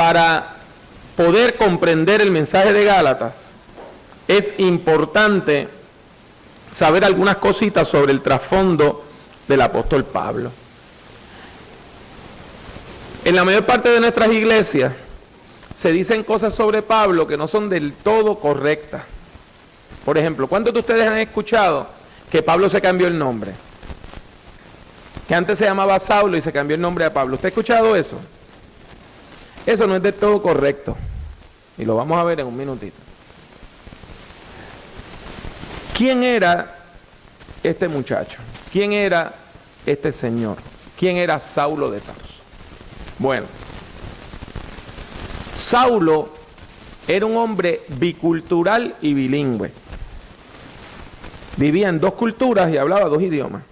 para poder comprender el mensaje de Gálatas, es importante saber algunas cositas sobre el trasfondo del apóstol Pablo. En la mayor parte de nuestras iglesias se dicen cosas sobre Pablo que no son del todo correctas. Por ejemplo, ¿cuántos de ustedes han escuchado que Pablo se cambió el nombre? Que antes se llamaba Saulo y se cambió el nombre a Pablo. ¿Usted ha escuchado eso? Eso no es del todo correcto. Y lo vamos a ver en un minutito. ¿Quién era este muchacho? ¿Quién era este señor? ¿Quién era Saulo de Tarso? Bueno, Saulo era un hombre bicultural y bilingüe. Vivía en dos culturas y hablaba dos idiomas.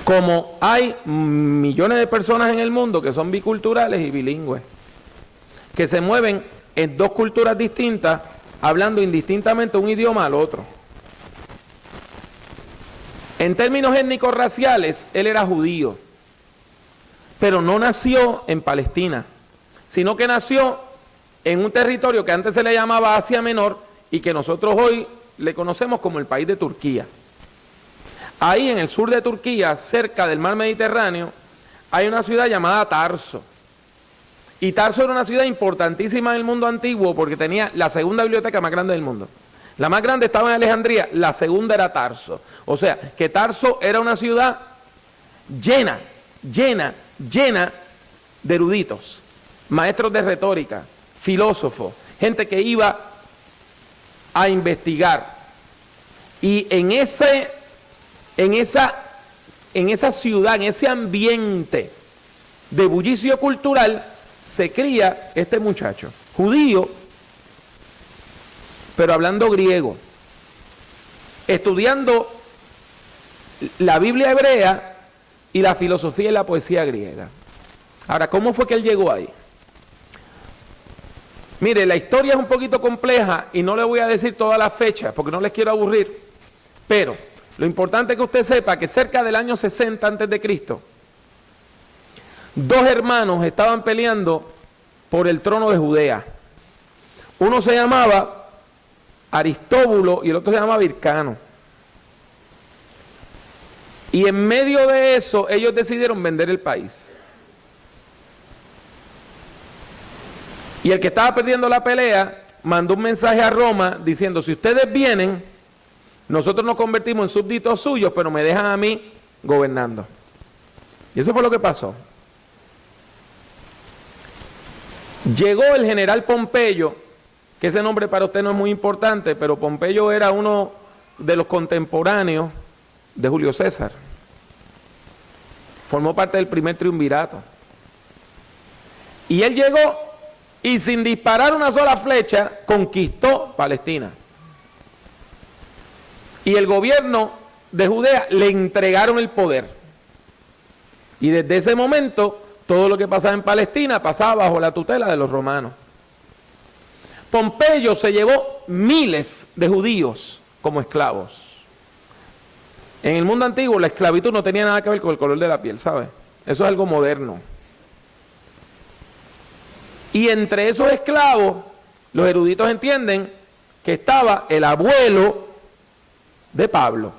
Como hay millones de personas en el mundo que son biculturales y bilingües, que se mueven en dos culturas distintas, hablando indistintamente un idioma al otro. En términos étnicos raciales, él era judío, pero no nació en Palestina, sino que nació en un territorio que antes se le llamaba Asia Menor y que nosotros hoy le conocemos como el país de Turquía. Ahí en el sur de Turquía, cerca del mar Mediterráneo, hay una ciudad llamada Tarso. Y Tarso era una ciudad importantísima en el mundo antiguo porque tenía la segunda biblioteca más grande del mundo. La más grande estaba en Alejandría, la segunda era Tarso. O sea, que Tarso era una ciudad llena de eruditos, maestros de retórica, filósofos, gente que iba a investigar. Y en esa ciudad, en ese ambiente de bullicio cultural, se cría este muchacho, judío, pero hablando griego, estudiando la Biblia hebrea y la filosofía y la poesía griega. Ahora, ¿cómo fue que él llegó ahí? Mire, la historia es un poquito compleja y no le voy a decir todas las fechas porque no les quiero aburrir, pero lo importante es que usted sepa que cerca del año 60 a.C., dos hermanos estaban peleando por el trono de Judea. Uno se llamaba Aristóbulo y el otro se llamaba Hircano. Y en medio de eso, ellos decidieron vender el país. Y el que estaba perdiendo la pelea mandó un mensaje a Roma diciendo: si ustedes vienen, nosotros nos convertimos en súbditos suyos, pero me dejan a mí gobernando. Y eso fue lo que pasó. Llegó el general Pompeyo, que ese nombre para usted no es muy importante, pero Pompeyo era uno de los contemporáneos de Julio César. Formó parte del primer triunvirato. Y él llegó y sin disparar una sola flecha conquistó Palestina. Y el gobierno de Judea le entregaron el poder. Y desde ese momento todo lo que pasaba en Palestina pasaba bajo la tutela de los romanos. Pompeyo se llevó miles de judíos como esclavos. En el mundo antiguo la esclavitud no tenía nada que ver con el color de la piel, ¿sabe? Eso es algo moderno. Y entre esos esclavos, los eruditos entienden que estaba el abuelo de Pablo.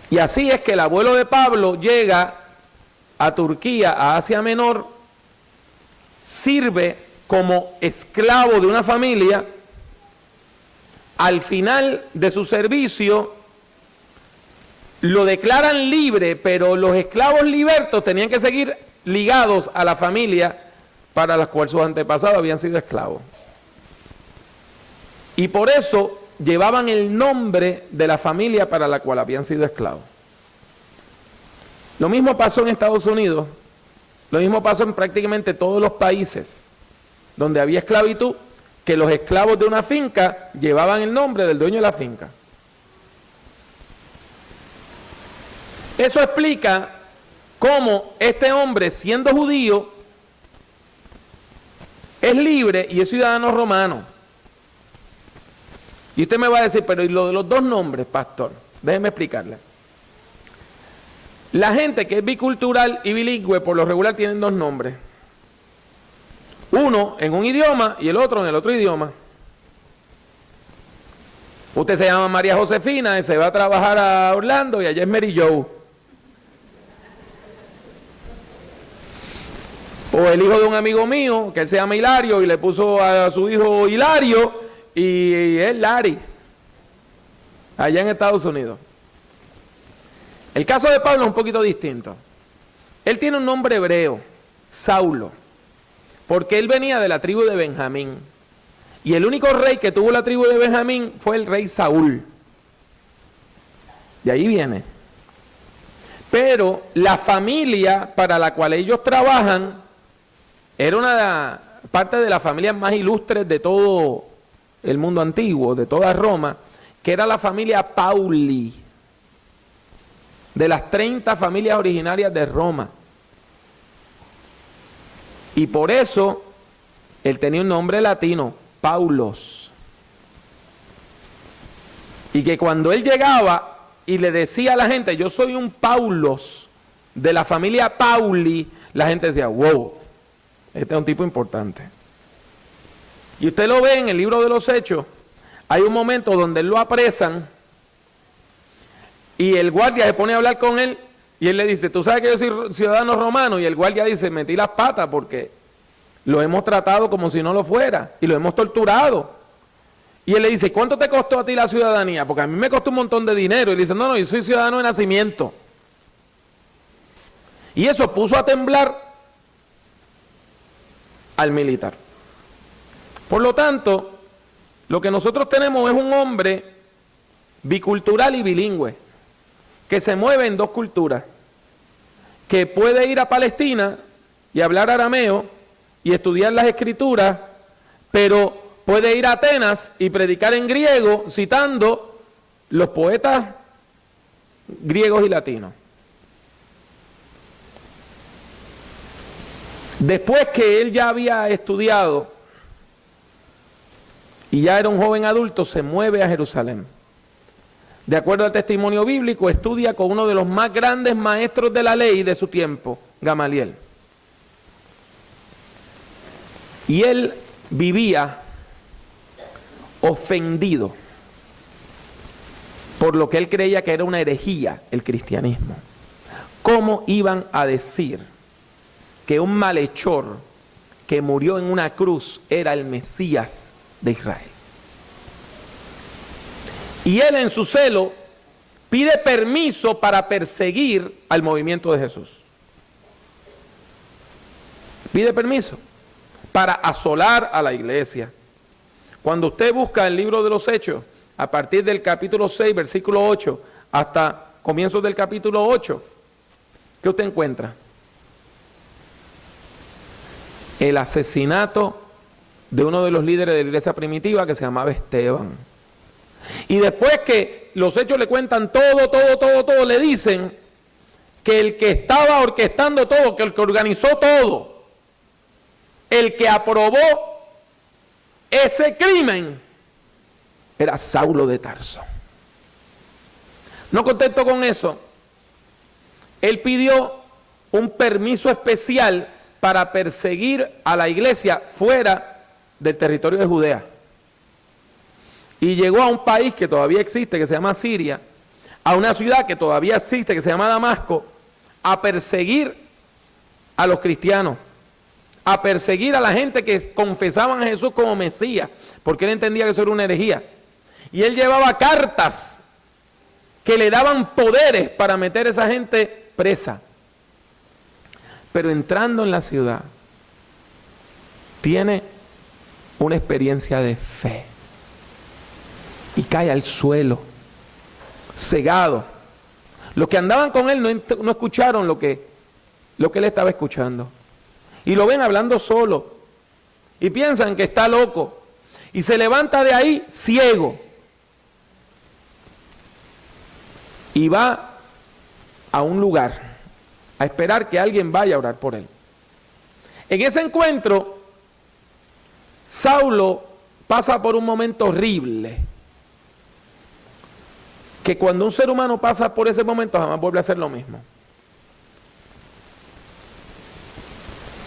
Y así es que el abuelo de Pablo llega a Turquía, a Asia Menor, sirve como esclavo de una familia. Al final de su servicio lo declaran libre, pero los esclavos libertos tenían que seguir ligados a la familia para la cual sus antepasados habían sido esclavos. Y por eso llevaban el nombre de la familia para la cual habían sido esclavos. Lo mismo pasó en Estados Unidos, lo mismo pasó en prácticamente todos los países donde había esclavitud, que los esclavos de una finca llevaban el nombre del dueño de la finca. Eso explica cómo este hombre, siendo judío, es libre y es ciudadano romano. Y usted me va a decir, pero ¿y lo de los dos nombres, pastor? Déjeme explicarle. La gente que es bicultural y bilingüe por lo regular tienen dos nombres. Uno en un idioma y el otro en el otro idioma. Usted se llama María Josefina y se va a trabajar a Orlando y allá es Mary Jo. O el hijo de un amigo mío, que él se llama Hilario y le puso a su hijo Hilario y es Larry, allá en Estados Unidos. El caso de Pablo es un poquito distinto. Él tiene un nombre hebreo, Saulo, porque él venía de la tribu de Benjamín. Y el único rey que tuvo la tribu de Benjamín fue el rey Saúl. De ahí viene. Pero la familia para la cual ellos trabajan era una parte de las familias más ilustres de todo el mundo antiguo, de toda Roma, que era la familia Pauli, de las 30 familias originarias de Roma. Y por eso él tenía un nombre latino, Paulos. Y que cuando él llegaba y le decía a la gente, yo soy un Paulos de la familia Pauli, la gente decía, wow, este es un tipo importante. Y usted lo ve en el libro de los Hechos, hay un momento donde él lo apresan y el guardia se pone a hablar con él y él le dice, tú sabes que yo soy ciudadano romano, y el guardia dice, metí las patas porque lo hemos tratado como si no lo fuera y lo hemos torturado. Y él le dice, ¿cuánto te costó a ti la ciudadanía? Porque a mí me costó un montón de dinero. Y le dice, no, yo soy ciudadano de nacimiento. Y eso puso a temblar al militar. Por lo tanto, lo que nosotros tenemos es un hombre bicultural y bilingüe, que se mueve en dos culturas, que puede ir a Palestina y hablar arameo y estudiar las escrituras, pero puede ir a Atenas y predicar en griego citando los poetas griegos y latinos. Después que él ya había estudiado y ya era un joven adulto, se mueve a Jerusalén. De acuerdo al testimonio bíblico, estudia con uno de los más grandes maestros de la ley de su tiempo, Gamaliel. Y él vivía ofendido por lo que él creía que era una herejía, el cristianismo. ¿Cómo iban a decir que un malhechor que murió en una cruz era el Mesías de Israel? Y él en su celo pide permiso para perseguir al movimiento de Jesús. Pide permiso para asolar a la iglesia. Cuando usted busca el libro de los Hechos, a partir del capítulo 6, versículo 8, hasta comienzos del capítulo 8, ¿qué usted encuentra? El asesinato de uno de los líderes de la iglesia primitiva que se llamaba Esteban. Y después que los Hechos le cuentan todo, le dicen que el que estaba orquestando todo, que el que organizó todo, el que aprobó ese crimen, era Saulo de Tarso. No contento con eso, él pidió un permiso especial para perseguir a la iglesia fuera del territorio de Judea. Y llegó a un país que todavía existe, que se llama Siria, a una ciudad que todavía existe, que se llama Damasco, a perseguir a los cristianos, a perseguir a la gente que confesaban a Jesús como Mesías, porque él entendía que eso era una herejía. Y él llevaba cartas que le daban poderes para meter a esa gente presa. Pero entrando en la ciudad, tiene una experiencia de fe. Y cae al suelo, cegado. Los que andaban con él no escucharon lo que él estaba escuchando. Y lo ven hablando solo. Y piensan que está loco. Y se levanta de ahí ciego. Y va a un lugar a esperar que alguien vaya a orar por él. En ese encuentro, Saulo pasa por un momento horrible. Que cuando un ser humano pasa por ese momento jamás vuelve a hacer lo mismo.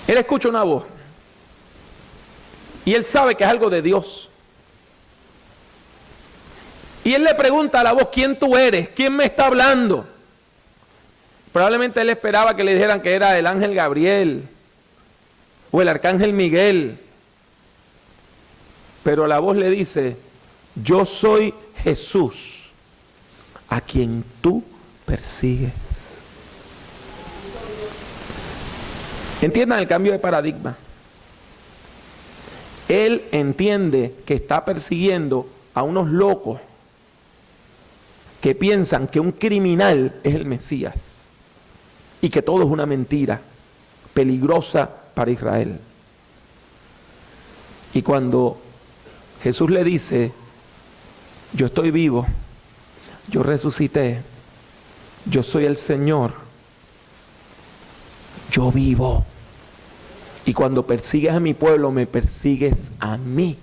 Él escucha una voz y él sabe que es algo de Dios. Y él le pregunta a la voz: ¿quién tú eres? ¿Quién me está hablando? Probablemente él esperaba que le dijeran que era el ángel Gabriel o el arcángel Miguel. Pero la voz le dice: yo soy Jesús, a quien tú persigues. Entiendan el cambio de paradigma. Él entiende que está persiguiendo a unos locos que piensan que un criminal es el Mesías y que todo es una mentira peligrosa para Israel. Y cuando Jesús le dice: yo estoy vivo, yo resucité, yo soy el Señor, yo vivo, y cuando persigues a mi pueblo me persigues a mí,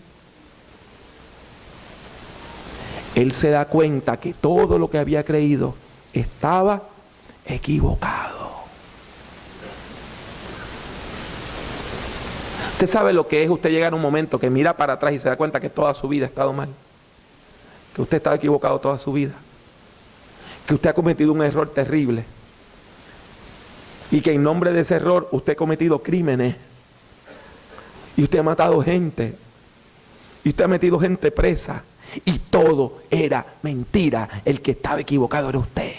él se da cuenta que todo lo que había creído estaba equivocado. Usted sabe lo que es usted llegar a un momento que mira para atrás y se da cuenta que toda su vida ha estado mal, que usted estaba equivocado toda su vida, que usted ha cometido un error terrible y que en nombre de ese error usted ha cometido crímenes y usted ha matado gente y usted ha metido gente presa y todo era mentira. El que estaba equivocado era usted.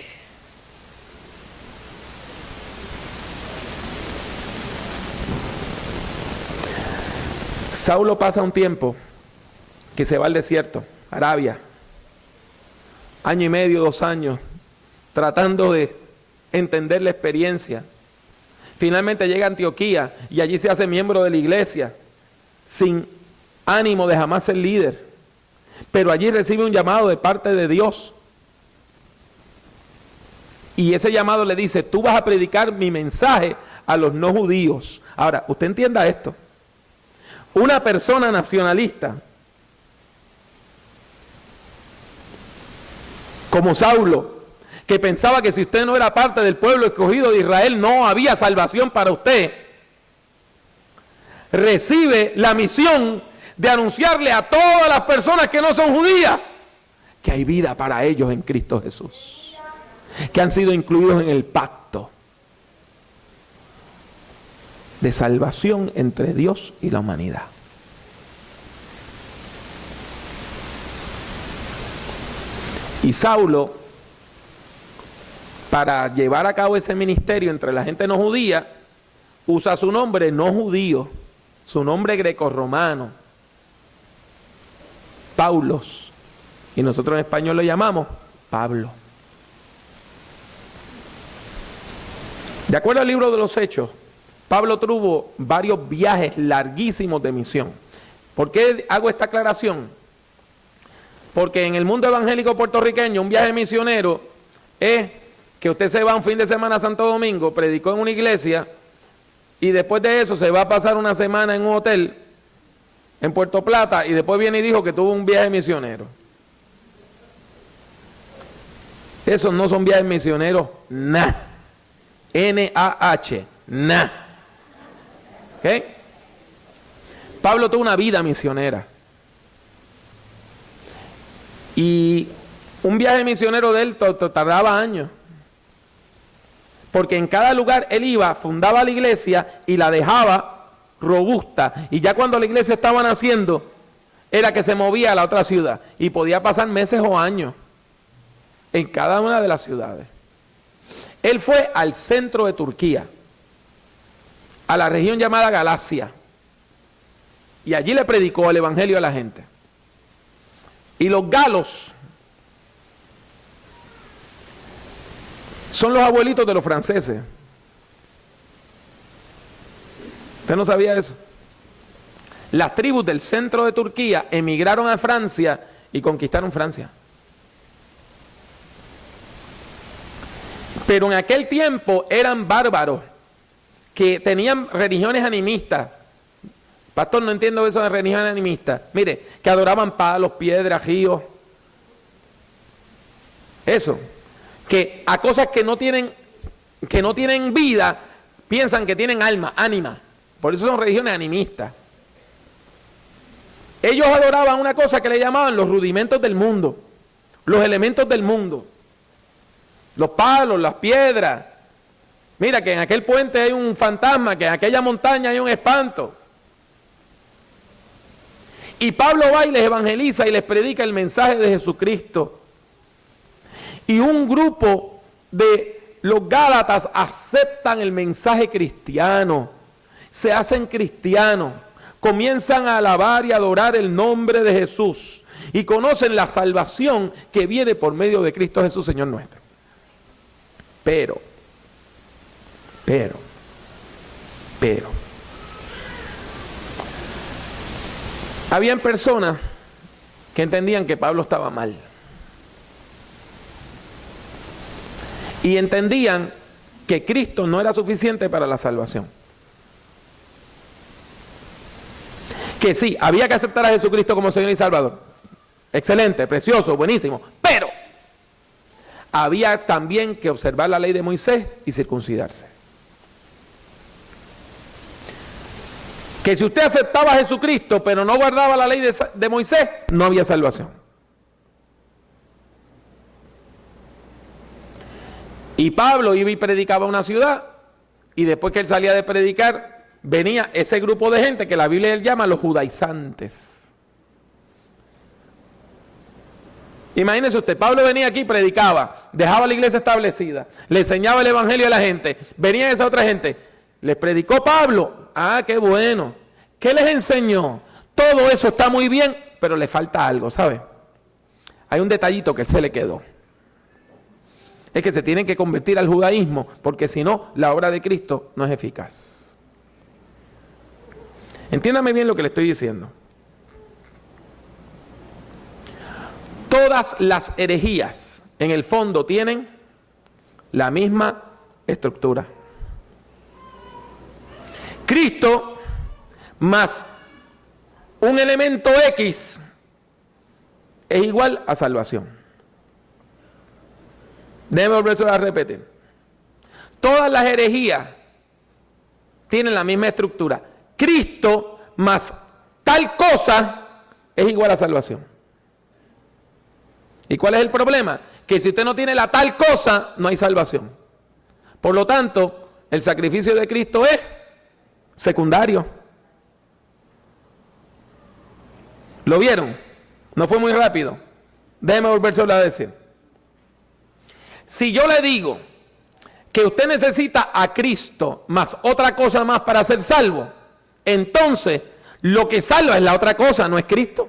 Saulo pasa un tiempo que se va al desierto, Arabia, año y medio, 2 años, tratando de entender la experiencia. Finalmente llega a Antioquía y allí se hace miembro de la iglesia, sin ánimo de jamás ser líder. Pero allí recibe un llamado de parte de Dios. Y ese llamado le dice: tú vas a predicar mi mensaje a los no judíos. Ahora, usted entienda esto. Una persona nacionalista como Saulo, que pensaba que si usted no era parte del pueblo escogido de Israel no había salvación para usted, recibe la misión de anunciarle a todas las personas que no son judías que hay vida para ellos en Cristo Jesús, que han sido incluidos en el pacto de salvación entre Dios y la humanidad. Y Saulo, para llevar a cabo ese ministerio entre la gente no judía, usa su nombre no judío, su nombre grecorromano, Paulos, y nosotros en español lo llamamos Pablo. De acuerdo al libro de los Hechos, Pablo tuvo varios viajes larguísimos de misión. ¿Por qué hago esta aclaración? Porque en el mundo evangélico puertorriqueño, un viaje misionero es que usted se va un fin de semana a Santo Domingo, predicó en una iglesia, y después de eso se va a pasar una semana en un hotel en Puerto Plata, y después viene y dijo que tuvo un viaje misionero. Esos no son viajes misioneros, N-A-H, ¿ok? Pablo tuvo una vida misionera. Y un viaje misionero de él tardaba años. Porque en cada lugar él iba, fundaba la iglesia y la dejaba robusta. Y ya cuando la iglesia estaba naciendo, era que se movía a la otra ciudad. Y podía pasar meses o años en cada una de las ciudades. Él fue al centro de Turquía, a la región llamada Galacia. Y allí le predicó el evangelio a la gente. Y los galos son los abuelitos de los franceses. ¿Usted no sabía eso? Las tribus del centro de Turquía emigraron a Francia y conquistaron Francia. Pero en aquel tiempo eran bárbaros que tenían religiones animistas. Pastor, no entiendo eso de religión animista. Mire, que adoraban palos, piedras, ríos. Eso. Que a cosas que no tienen vida, piensan que tienen alma, ánima. Por eso son religiones animistas. Ellos adoraban una cosa que le llamaban los rudimentos del mundo, los elementos del mundo, los palos, las piedras. Mira que en aquel puente hay un fantasma, que en aquella montaña hay un espanto. Y Pablo va y les evangeliza y les predica el mensaje de Jesucristo. Y un grupo de los Gálatas aceptan el mensaje cristiano, se hacen cristianos, comienzan a alabar y adorar el nombre de Jesús y conocen la salvación que viene por medio de Cristo Jesús, Señor nuestro. Pero, habían personas que entendían que Pablo estaba mal. Y entendían que Cristo no era suficiente para la salvación. Que sí, había que aceptar a Jesucristo como Señor y Salvador. Excelente, precioso, buenísimo. Pero había también que observar la ley de Moisés y circuncidarse. Que si usted aceptaba a Jesucristo pero no guardaba la ley de Moisés, no había salvación. Y Pablo iba y predicaba a una ciudad, y después que él salía de predicar, venía ese grupo de gente que la Biblia él llama los judaizantes. Imagínese usted, Pablo venía aquí y predicaba, dejaba la iglesia establecida, le enseñaba el evangelio a la gente, venía esa otra gente, les predicó Pablo, ah, qué bueno, ¿qué les enseñó? Todo eso está muy bien, pero le falta algo, ¿sabe? Hay un detallito que él se le quedó. Es que se tienen que convertir al judaísmo, porque si no, la obra de Cristo no es eficaz. Entiéndame bien lo que le estoy diciendo. Todas las herejías, en el fondo, tienen la misma estructura. Cristo más un elemento X es igual a salvación. Déjeme volverlo a repetir. Todas las herejías tienen la misma estructura. Cristo más tal cosa es igual a salvación. ¿Y cuál es el problema? Que si usted no tiene la tal cosa, no hay salvación. Por lo tanto, el sacrificio de Cristo es secundario. ¿Lo vieron? No fue muy rápido. Déjeme volvérselo a decir. Si yo le digo que usted necesita a Cristo más otra cosa más para ser salvo, entonces lo que salva es la otra cosa, no es Cristo.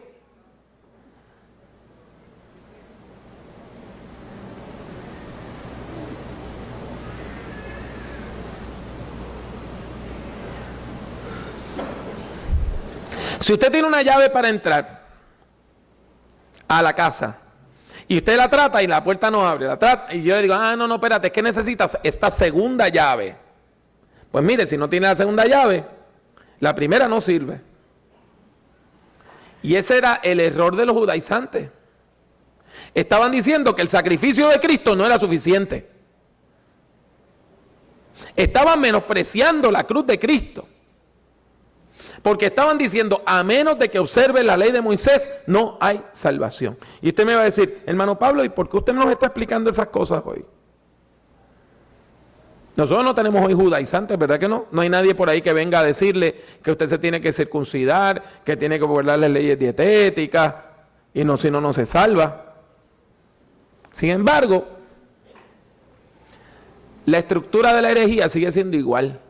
Si usted tiene una llave para entrar a la casa y usted la trata y la puerta no abre, la trata, y yo le digo, no, espérate, es que necesitas esta segunda llave. Pues mire, si no tiene la segunda llave, la primera no sirve. Y ese era el error de los judaizantes. Estaban diciendo que el sacrificio de Cristo no era suficiente. Estaban menospreciando la cruz de Cristo. Porque estaban diciendo, a menos de que observe la ley de Moisés, no hay salvación. Y usted me va a decir, hermano Pablo, ¿y por qué usted nos está explicando esas cosas hoy? Nosotros no tenemos hoy judaizantes, ¿verdad que no? No hay nadie por ahí que venga a decirle que usted se tiene que circuncidar, que tiene que guardar las leyes dietéticas, y no, si no, no se salva. Sin embargo, la estructura de la herejía sigue siendo igual.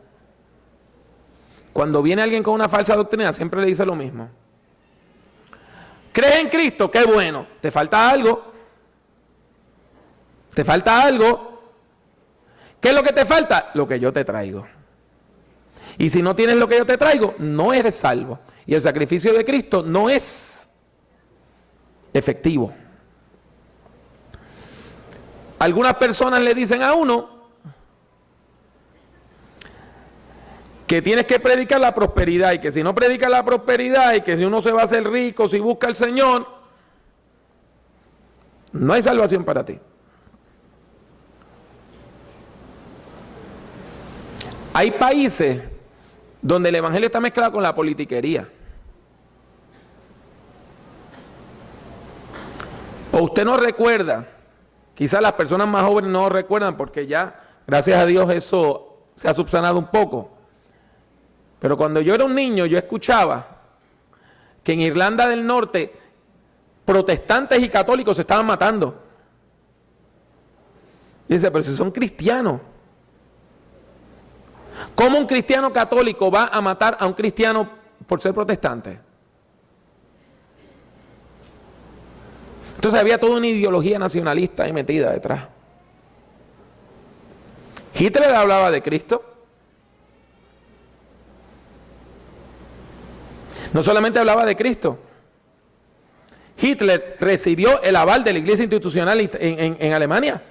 Cuando viene alguien con una falsa doctrina, siempre le dice lo mismo. ¿Crees en Cristo? ¡Qué bueno! ¿Te falta algo? ¿Te falta algo? ¿Qué es lo que te falta? Lo que yo te traigo. Y si no tienes lo que yo te traigo, no eres salvo. Y el sacrificio de Cristo no es efectivo. Algunas personas le dicen a uno que tienes que predicar la prosperidad, y que si no predicas la prosperidad, y que si uno se va a hacer rico, si busca al Señor, no hay salvación para ti. Hay países donde el evangelio está mezclado con la politiquería. O usted no recuerda, quizás las personas más jóvenes no recuerdan porque ya, gracias a Dios, eso se ha subsanado un poco. Pero cuando yo era un niño, yo escuchaba que en Irlanda del Norte protestantes y católicos se estaban matando. Y dice, pero si son cristianos, ¿cómo un cristiano católico va a matar a un cristiano por ser protestante? Entonces había toda una ideología nacionalista ahí metida detrás. Hitler hablaba de Cristo. No solamente hablaba de Cristo. Hitler recibió el aval de la Iglesia Institucional en Alemania.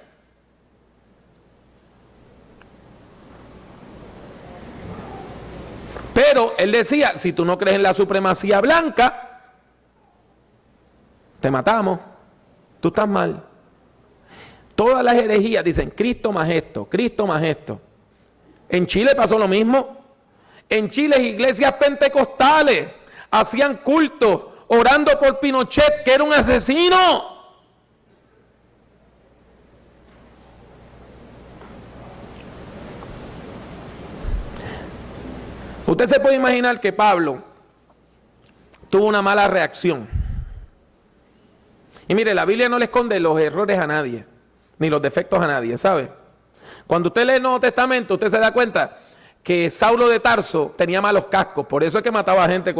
Pero él decía, si tú no crees en la supremacía blanca, te matamos, tú estás mal. Todas las herejías dicen Cristo más esto, Cristo más esto. En Chile pasó lo mismo. En Chile iglesias pentecostales hacían culto orando por Pinochet, que era un asesino. Usted se puede imaginar que Pablo tuvo una mala reacción. Y mire, la Biblia no le esconde los errores a nadie, ni los defectos a nadie, ¿sabe? Cuando usted lee el Nuevo Testamento, usted se da cuenta que Saulo de Tarso tenía malos cascos, por eso es que mataba a gente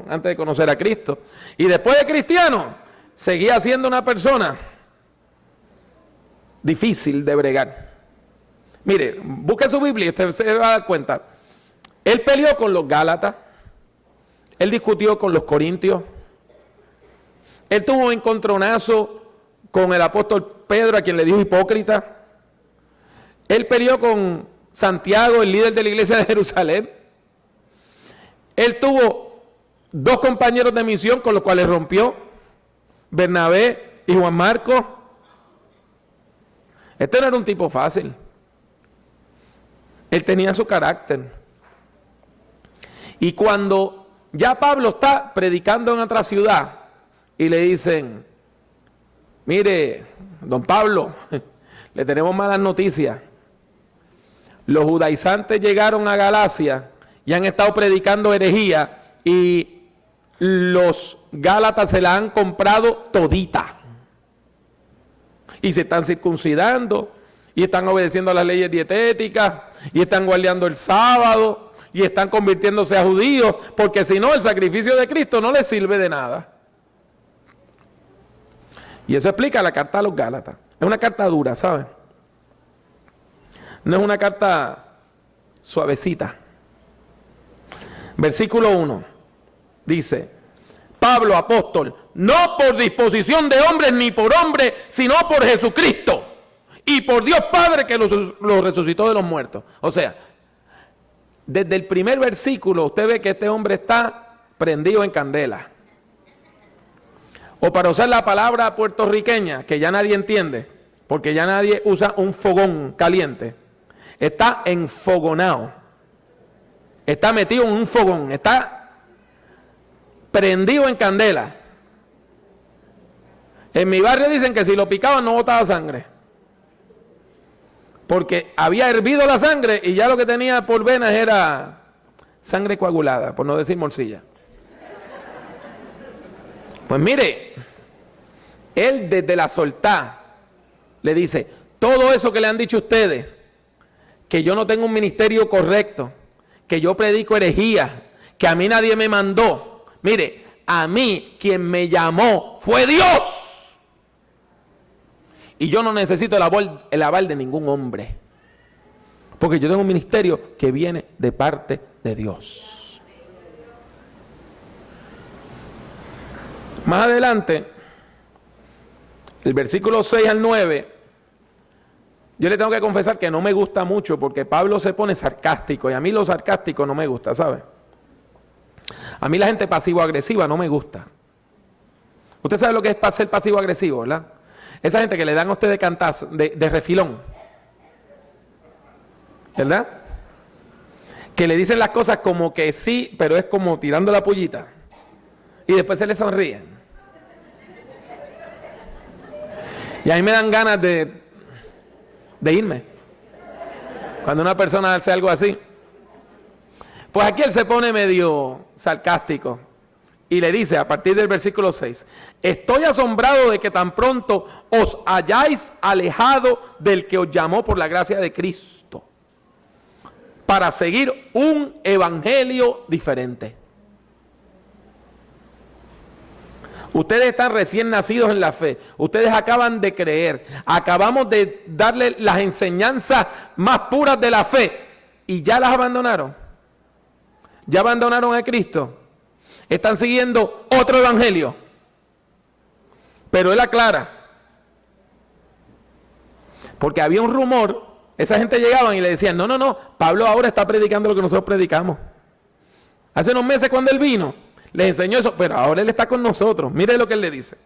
antes de conocer a Cristo. Y después de cristiano, seguía siendo una persona difícil de bregar. Mire, busque su Biblia y usted se va a dar cuenta. Él peleó con los Gálatas, él discutió con los Corintios, él tuvo un encontronazo con el apóstol Pedro, a quien le dijo hipócrita. Él peleó con Santiago, el líder de la iglesia de Jerusalén. Él tuvo 2 compañeros de misión con los cuales rompió, Bernabé y Juan Marcos. Este no era un tipo fácil. Él tenía su carácter. Y cuando ya Pablo está predicando en otra ciudad y le dicen, mire, don Pablo, le tenemos malas noticias. Los judaizantes llegaron a Galacia y han estado predicando herejía y los gálatas se la han comprado todita. Y se están circuncidando y están obedeciendo a las leyes dietéticas y están guardando el sábado y están convirtiéndose a judíos, porque si no el sacrificio de Cristo no les sirve de nada. Y eso explica la carta a los Gálatas. Es una carta dura, ¿saben? No es una carta suavecita. Versículo 1 dice, Pablo, apóstol, no por disposición de hombres ni por hombre, sino por Jesucristo y por Dios Padre que lo resucitó de los muertos. O sea, desde el primer versículo usted ve que este hombre está prendido en candela. O para usar la palabra puertorriqueña, que ya nadie entiende, porque ya nadie usa un fogón caliente, está enfogonado, está metido en un fogón, está prendido en candela. En mi barrio dicen que si lo picaban no botaba sangre, porque había hervido la sangre y ya lo que tenía por venas era sangre coagulada, por no decir morcilla. Pues mire, él desde la soltá le dice, todo eso que le han dicho ustedes, que yo no tengo un ministerio correcto, que yo predico herejía, que a mí nadie me mandó. Mire, a mí quien me llamó fue Dios. Y yo no necesito el aval de ningún hombre, porque yo tengo un ministerio que viene de parte de Dios. Más adelante, el versículo 6 al 9, yo le tengo que confesar que no me gusta mucho porque Pablo se pone sarcástico y a mí lo sarcástico no me gusta, ¿sabe? A mí la gente pasivo-agresiva no me gusta. Usted sabe lo que es ser pasivo-agresivo, ¿verdad? Esa gente que le dan a usted de cantazo, de refilón, ¿verdad? que le dicen las cosas como que sí, pero es como tirando la pullita. Y después se le sonríen. Y a mí me dan ganas de irme. Cuando una persona hace algo así. Pues aquí él se pone medio sarcástico. Y le dice a partir del versículo 6, estoy asombrado de que tan pronto os hayáis alejado del que os llamó por la gracia de Cristo, para seguir un evangelio diferente. Ustedes están recién nacidos en la fe, ustedes acaban de creer, acabamos de darle las enseñanzas más puras de la fe y ya las abandonaron. Ya abandonaron a Cristo. Están siguiendo otro evangelio. Pero él aclara. Porque había un rumor, esa gente llegaban y le decían, no, Pablo ahora está predicando lo que nosotros predicamos. Hace unos meses cuando él vino, les enseñó eso, pero ahora él está con nosotros. Mire lo que él le dice.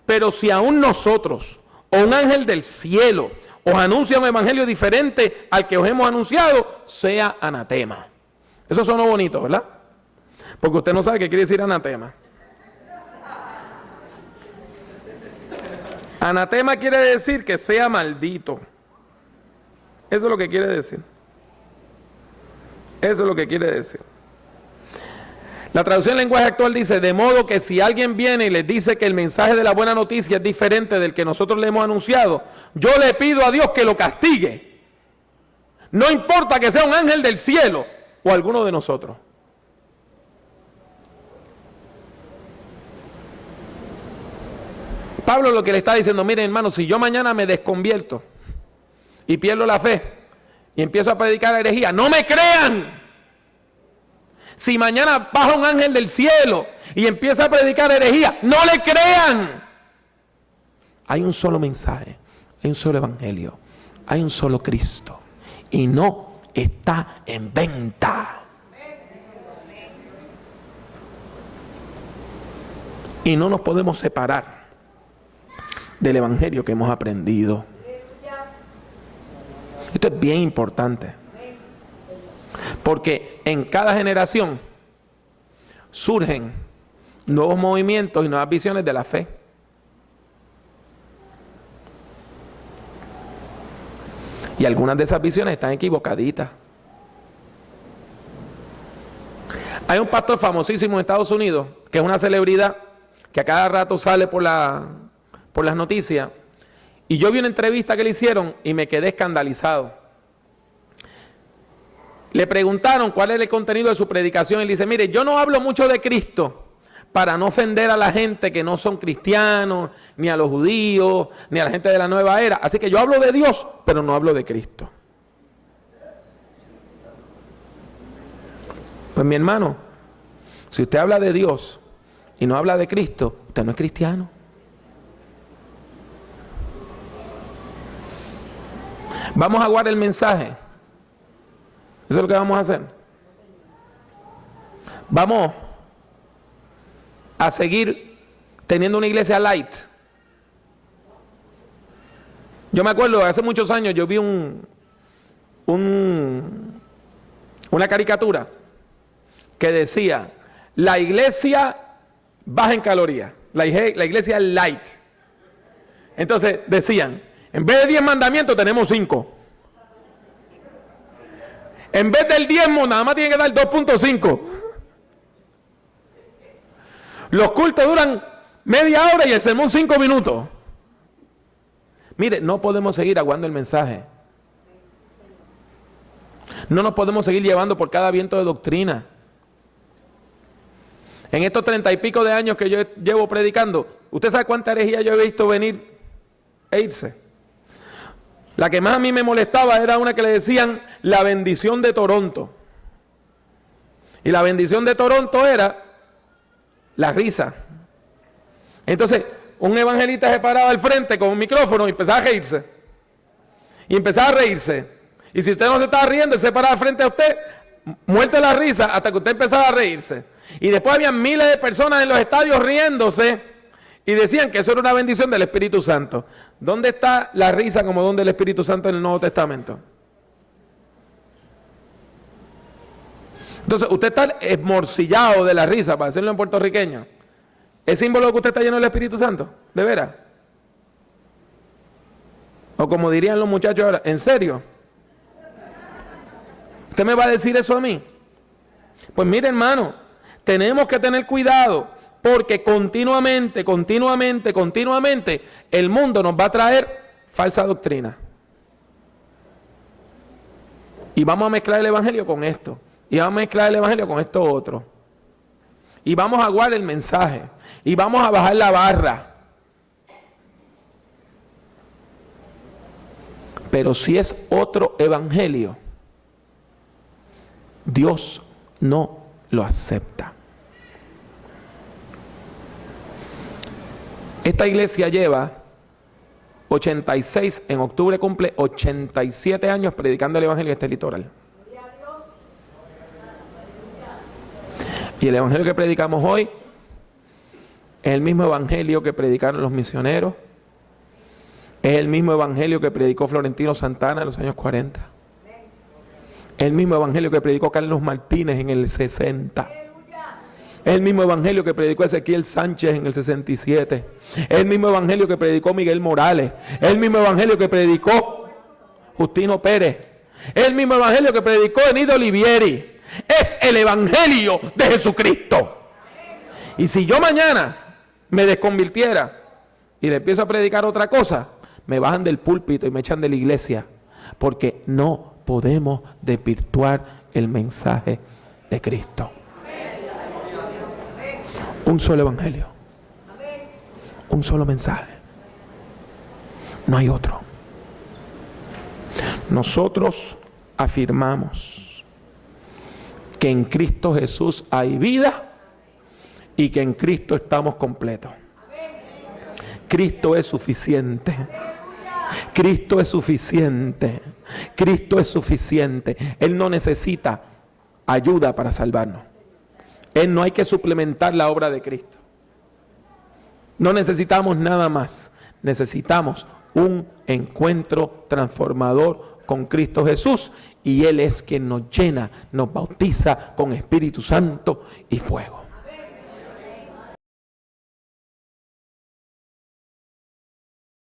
Pero si aún nosotros, o un ángel del cielo, os anuncia un evangelio diferente al que os hemos anunciado, sea anatema. Eso sonó bonito, ¿verdad? Porque usted no sabe qué quiere decir anatema. Anatema quiere decir que sea maldito. Eso es lo que quiere decir. Eso es lo que quiere decir. La traducción en lenguaje actual dice, de modo que si alguien viene y les dice que el mensaje de la buena noticia es diferente del que nosotros le hemos anunciado, yo le pido a Dios que lo castigue. No importa que sea un ángel del cielo o alguno de nosotros. Pablo lo que le está diciendo, miren hermano, si yo mañana me desconvierto y pierdo la fe y empiezo a predicar herejía, no me crean. Si mañana baja un ángel del cielo y empieza a predicar herejía, no le crean. Hay un solo mensaje, hay un solo evangelio, hay un solo Cristo y no está en venta. Y no nos podemos separar del evangelio que hemos aprendido. Esto es bien importante, porque en cada generación surgen nuevos movimientos y nuevas visiones de la fe. Y algunas de esas visiones están equivocaditas. Hay un pastor famosísimo en Estados Unidos, que es una celebridad, que a cada rato sale por las noticias, y yo vi una entrevista que le hicieron y me quedé escandalizado. Le preguntaron cuál era el contenido de su predicación y le dice, mire, yo no hablo mucho de Cristo para no ofender a la gente que no son cristianos, ni a los judíos, ni a la gente de la nueva era, así que yo hablo de Dios, pero no hablo de Cristo. Pues mi hermano, si usted habla de Dios y no habla de Cristo, usted no es cristiano. Vamos a aguar el mensaje. Eso es lo que vamos a hacer. Vamos a seguir teniendo una iglesia light. Yo me acuerdo, hace muchos años yo vi una caricatura que decía, la iglesia baja en calorías, la iglesia light. Entonces decían, en vez de 10 mandamientos tenemos 5. En vez del diezmo nada más tiene que dar 2.5. Los cultos duran media hora y el sermón 5 minutos. Mire, no podemos seguir aguando el mensaje. No nos podemos seguir llevando por cada viento de doctrina. En estos 30 y pico de años que yo llevo predicando, ¿usted sabe cuánta herejía yo he visto venir e irse? La que más a mí me molestaba era una que le decían la bendición de Toronto. Y la bendición de Toronto era la risa. Entonces, un evangelista se paraba al frente con un micrófono y empezaba a reírse. Y empezaba a reírse. Y si usted no se estaba riendo, él se paraba frente a usted, muerto la risa, hasta que usted empezaba a reírse. Y después había miles de personas en los estadios riéndose. Y decían que eso era una bendición del Espíritu Santo. ¿Dónde está la risa como don del Espíritu Santo en el Nuevo Testamento? Entonces, usted está esmorcillado de la risa, para decirlo en puertorriqueño. ¿Es símbolo de que usted está lleno del Espíritu Santo? ¿De veras? O como dirían los muchachos ahora, ¿en serio? ¿Usted me va a decir eso a mí? Pues mire, hermano, tenemos que tener cuidado, porque continuamente el mundo nos va a traer falsa doctrina. Y vamos a mezclar el evangelio con esto. Y vamos a mezclar el evangelio con esto otro. Y vamos a aguar el mensaje. Y vamos a bajar la barra. Pero si es otro evangelio, Dios no lo acepta. Esta iglesia lleva 86, en octubre cumple 87 años predicando el evangelio en este litoral. Y el evangelio que predicamos hoy es el mismo evangelio que predicaron los misioneros. Es el mismo evangelio que predicó Florentino Santana en los años 40. Es el mismo evangelio que predicó Carlos Martínez en el 60. Es el mismo evangelio que predicó Ezequiel Sánchez en el 67. Es el mismo evangelio que predicó Miguel Morales. Es el mismo evangelio que predicó Justino Pérez. Es el mismo evangelio que predicó Enido Olivieri. Es el evangelio de Jesucristo. Y si yo mañana me desconvirtiera y le empiezo a predicar otra cosa, me bajan del púlpito y me echan de la iglesia, porque no podemos desvirtuar el mensaje de Cristo. Un solo evangelio, un solo mensaje, no hay otro. Nosotros afirmamos que en Cristo Jesús hay vida y que en Cristo estamos completos. Cristo es suficiente. Cristo es suficiente. Cristo es suficiente. Él no necesita ayuda para salvarnos. Él no hay que suplementar la obra de Cristo. No necesitamos nada más. Necesitamos un encuentro transformador con Cristo Jesús, y Él es quien nos llena, nos bautiza con Espíritu Santo y fuego.